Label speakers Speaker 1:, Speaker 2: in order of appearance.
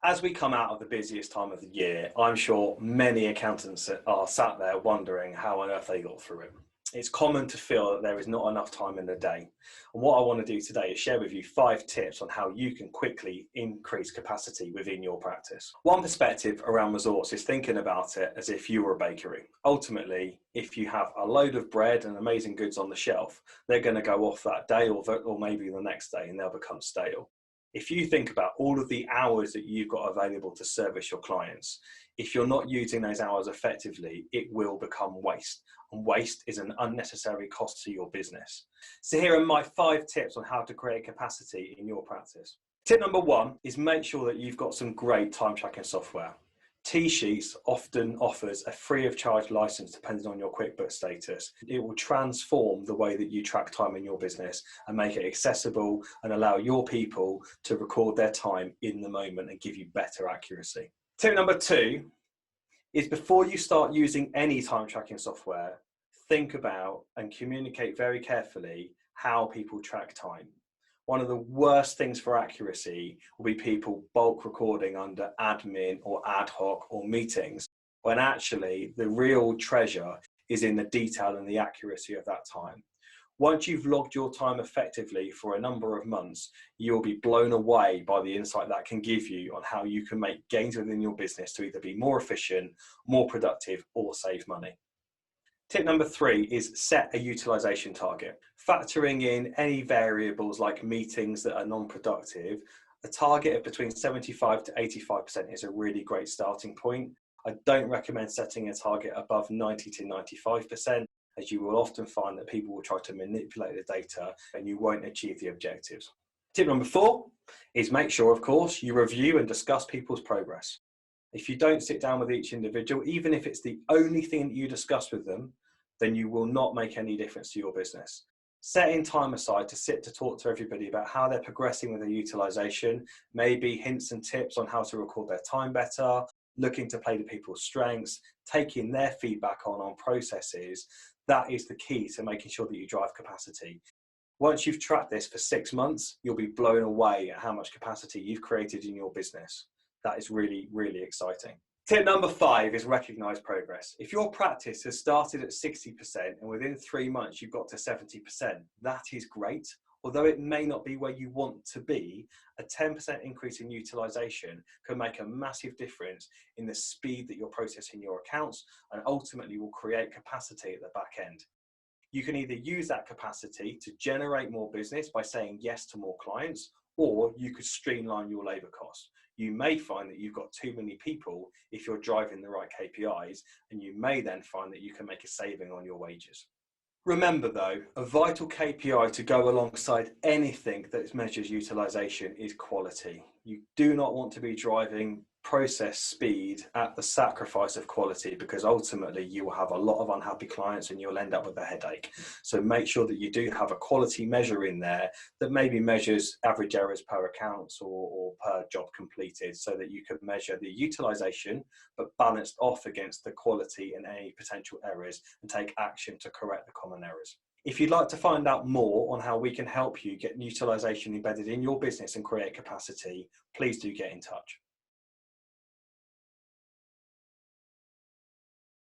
Speaker 1: As we come out of the busiest time of the year, I'm sure many accountants are sat there wondering how on earth they got through it. It's common to feel that there is not enough time in the day. And what I want to do today is share with you 5 tips on how you can quickly increase capacity within your practice. One perspective around resource is thinking about it as if you were a bakery. Ultimately, if you have a load of bread and amazing goods on the shelf, they're going to go off that day or maybe the next day and they'll become stale. If you think about all of the hours that you've got available to service your clients, if you're not using those hours effectively, it will become waste. And waste is an unnecessary cost to your business. So here are my 5 tips on how to create capacity in your practice. Tip number 1 is make sure that you've got some great time tracking software. T-Sheets often offers a free of charge license depending on your QuickBooks status. It will transform the way that you track time in your business and make it accessible and allow your people to record their time in the moment and give you better accuracy. Tip number 2 is before you start using any time tracking software, think about and communicate very carefully how people track time. One of the worst things for accuracy will be people bulk recording under admin or ad hoc or meetings, when actually the real treasure is in the detail and the accuracy of that time. Once you've logged your time effectively for a number of months, you'll be blown away by the insight that can give you on how you can make gains within your business to either be more efficient, more productive, or save money. Tip number 3 is set a utilization target. Factoring in any variables like meetings that are non-productive, a target of between 75 to 85% is a really great starting point. I don't recommend setting a target above 90 to 95%, as you will often find that people will try to manipulate the data and you won't achieve the objectives. Tip number 4 is make sure, of course, you review and discuss people's progress. If you don't sit down with each individual, even if it's the only thing that you discuss with them, then you will not make any difference to your business. Setting time aside to sit to talk to everybody about how they're progressing with their utilization, maybe hints and tips on how to record their time better, looking to play to people's strengths, taking their feedback on processes, that is the key to making sure that you drive capacity. Once you've tracked this for 6 months, you'll be blown away at how much capacity you've created in your business. That is really, really exciting. Tip number 5 is recognize progress. If your practice has started at 60% and within 3 months you've got to 70%, that is great. Although it may not be where you want to be, a 10% increase in utilization can make a massive difference in the speed that you're processing your accounts and ultimately will create capacity at the back end. You can either use that capacity to generate more business by saying yes to more clients, or you could streamline your labor costs. You may find that you've got too many people if you're driving the right KPIs, and you may then find that you can make a saving on your wages. Remember though, a vital KPI to go alongside anything that measures utilization is quality. You do not want to be driving process speed at the sacrifice of quality, because ultimately you will have a lot of unhappy clients and you'll end up with a headache. So make sure that you do have a quality measure in there that maybe measures average errors per account or per job completed, so that you can measure the utilization but balanced off against the quality and any potential errors and take action to correct the common errors. If you'd like to find out more on how we can help you get utilization embedded in your business and create capacity, please do get in touch.